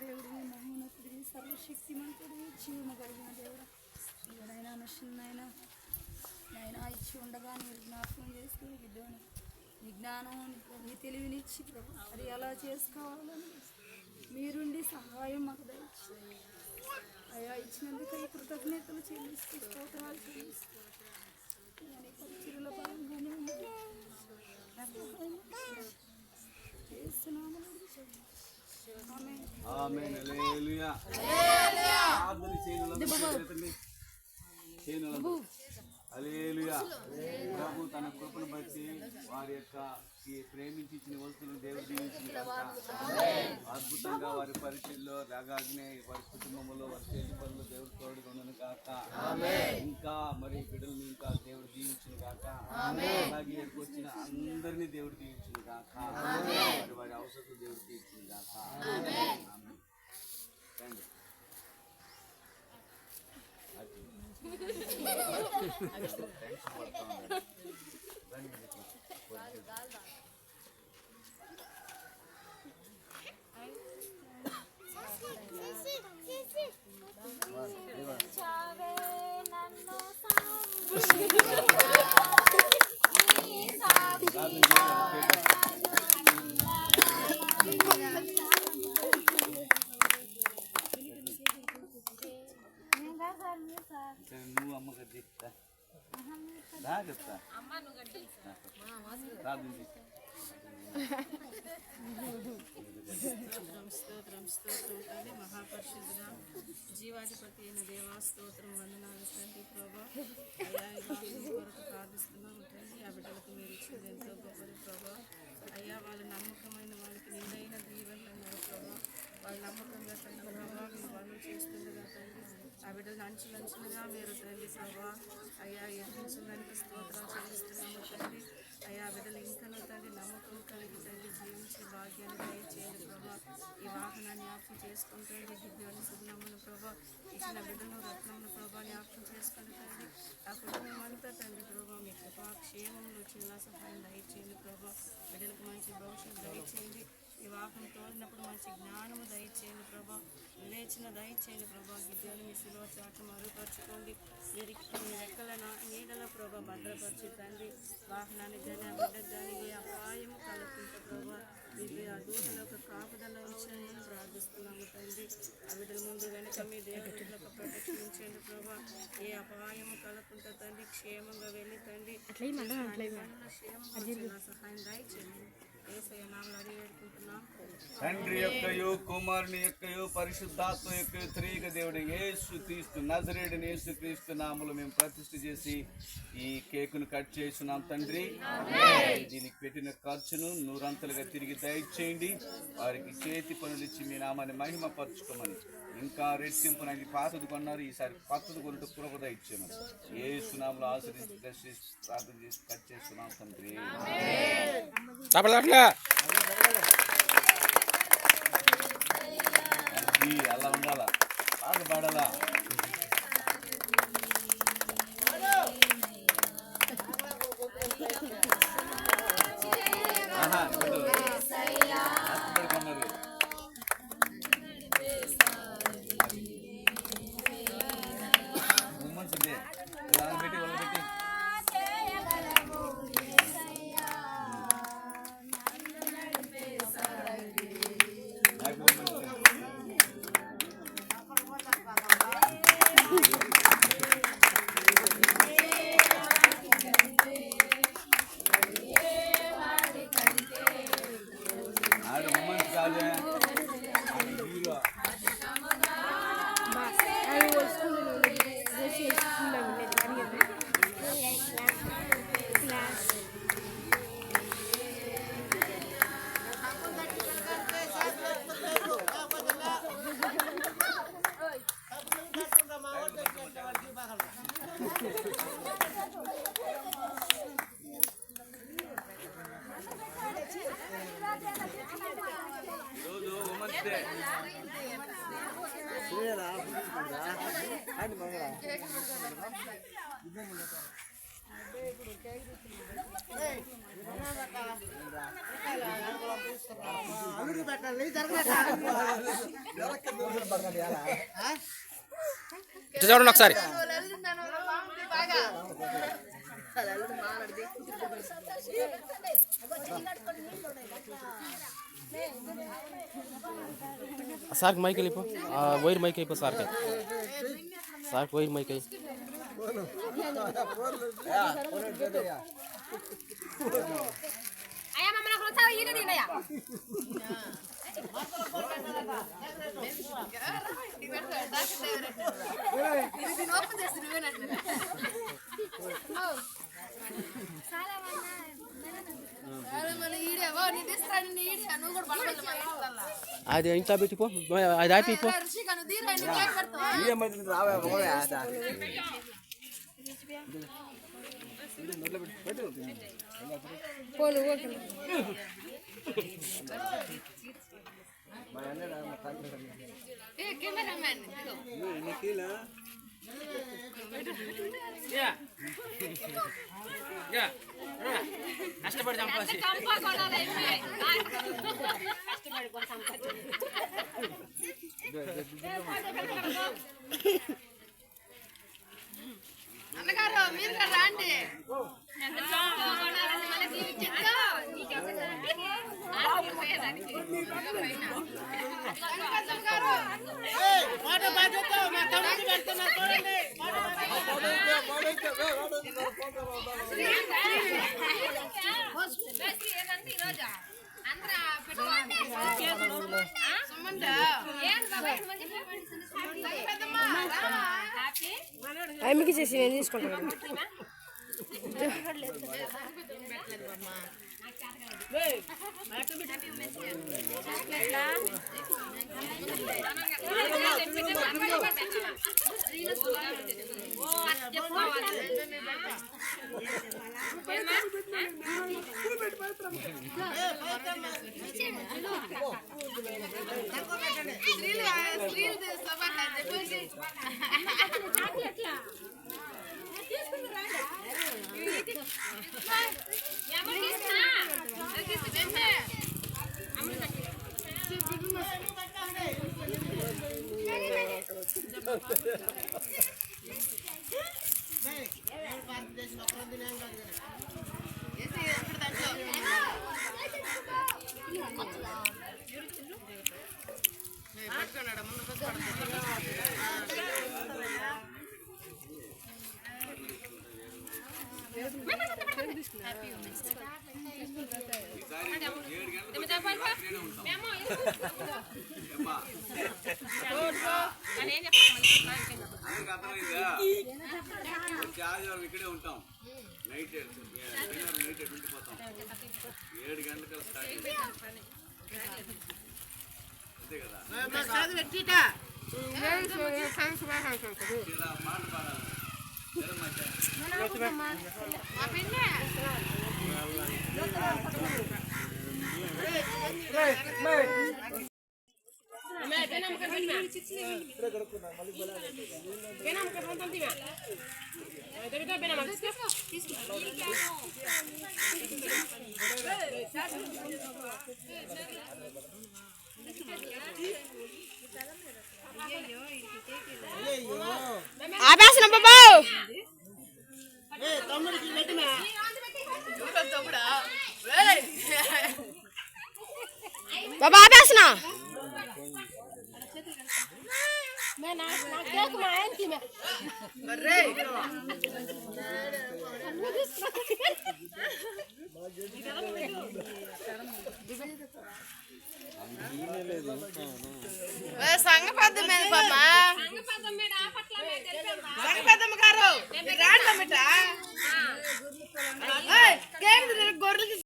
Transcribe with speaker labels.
Speaker 1: దేవుడివి, మహోన్నతుడివి, సర్వశక్తిమంతుడివి, జీవము కలిగిన దేవుడా, ఎవరైనా నశిన్నైనా నైనా ఇచ్చి ఉండగా మీరు జ్ఞాపకం చేసుకుని బిడ్డని నీ జ్ఞానం నీ తెలివినిచ్చి అది ఎలా చేసుకోవాలని మీరుండి సహాయం మాకు దయచి అయ్యా ఇచ్చినందుకు ఈ కృతజ్ఞతలు చెల్లిస్తూ స్తోత్రాలు చెల్లిస్తూ పరిచర్యలో భాగంగానే
Speaker 2: హల్లెలూయా. ప్రభు తన కృపను బట్టి వారి యొక్క ఈ ప్రేమించి ఇచ్చిన వస్తువులను దేవుడు దీవించిన అద్భుతంగా వారి పరిచయంలో రాగానే వారి కుటుంబంలో వారి చేతి పనులు దేవుడు తోడుగా ఉండను కాక, ఇంకా మరి బిడ్డలను ఇంకా దేవుడు దీవించిన కాక, అలాగే వచ్చిన అందరినీ దేవుడు దీవించిన కాక, వారి అవసరం దేవుడు తీర్చిన కాక. నువ్వు అమ్మ గడ్డిస్తా చెప్తా
Speaker 3: స్తోత్రం మహాపరిశుద్ధుడ జీవాధిపతి అయిన దేవా స్తోత్రం వందనాలు తండ్రి ప్రభా. అయ్యా కొరకు ప్రార్థిస్తున్నాము తండ్రి. ఆ బిడ్డలకు మీరు ఇచ్చింది ఎంతో గొప్పది ప్రభా. అయ్యా వాళ్ళ నమ్మకమైన వాళ్ళకి నిండైన దీవెనలు అన్నారు ప్రభా. వాళ్ళ నమ్మకంగా తండ్రి ప్రభా మీరు పనులు చేస్తుండగా తండ్రి ఆ బిడ్డలు అంచులంచులుగా మీరు తండ్రి ప్రభా అయ్యా ఎదిరించిందానికి స్తోత్రాలు చెల్లిస్తున్నాము తండ్రి. అయ్యా బిడ్డలు ఇంకనూ తండ్రి నమ్మకం కలిగి తండ్రి జీవించే భాగ్యాన్ని దయచేయండి ప్రభా. ఈ వాహనాన్ని జ్ఞాపకం చేసుకుంటుంది దివ్యాన్ని శుభ్రమును ప్రభా. ఇచ్చిన బిడ్డను రత్నమును ప్రభా జ్ఞాపకం చేసుకుని తండ్రి ఆ కుటుంబం అంతా తండ్రి ప్రభా మీ కృపా క్షేమంలో చిన్న సహాయం దయచేయండి ప్రభా. బిడ్డలకు మంచి భవిష్యత్తు దయచేయండి. ఈ వాహనం తోలినప్పుడు మంచి జ్ఞానము దయచేయండి ప్రభా. వివేచన దయచేయండి ప్రభా. గిద్దాన్ని మీ శిలువ చాటు మరుగుపరచుకోండి. మీ రెక్కల నీడల ప్రభా భద్రపరచు తండ్రి. వాహనాన్ని కానీ ఆ బిడ్డకు కానీ ఏ అపాయము కలుగుతుంటే ప్రభా మీ ఆ దూతల యొక్క కాపుదల ఉంచండి ప్రార్థిస్తున్నాము తండ్రి. ఆ బిడ్డల ముందు వెనక మీ దేవుడి యొక్క ప్రొటెక్షన్ ఉంచండి ప్రభా. ఏ అపాయము కలుగుతుంటే తండ్రి క్షేమంగా వెళ్ళి తండ్రి క్షేమంగా సహాయం దయచేయండి.
Speaker 2: తండ్రి యొక్కయు కుమారుని యొక్కయు పరిశుద్ధాత్మ యొక్క త్రియేక దేవుడు యేసు క్రీస్తు నజరేయుడైన యేసు క్రీస్తు నామములో మేము ప్రతిష్ఠ చేసి ఈ కేకును కట్ చేస్తున్నాం తండ్రి. దీనికి పెట్టిన ఖర్చును నూరంతలుగా తిరిగి దయచేయండి. వారికి చేతి పనులు ఇచ్చి మీ నామాన్ని మహిమ పరచుకోమని, ఇంకా రెట్టింపు నాకు పాతది కొన్నారు ఈసారి కొత్తది కొనుట కృప దయచేయమని యేసు నామములో ఆశీర్వదించి ప్రార్థన చేసి కట్ చేస్తున్నాం తండ్రి. అలా ఉండాలా పాట పాడాలా.
Speaker 4: ఇటు చూడండి ఒకసారి. సార్కి మైక్ వెళ్ళిపో, వైర్ మైక్ అయిపో సార్కి. సార్కి వైర్ మైక్ అయ్యి అది ఇంట్లో పెట్టిపో, అది ఆపిపో. కష్టపడి సంపాదించి
Speaker 3: అన్నగారు మీరు రాండి.
Speaker 5: ఆమెకి చేసి నేను తీసుకుంటాను.
Speaker 2: ఆదివారం ఇక్కడే ఉంటాం. నైట్ ఉండిపోతాం. 7 గంటలకు స్టార్ట్ అంతే కదా. మాట పాడాలి.
Speaker 5: ఆపేసిన బాబు, బాబా ఆపేసిన.
Speaker 3: సంగపద్దం మీద బామ్మా, సంగపద్దమ్మ గారు రాండి. గొర్రెలు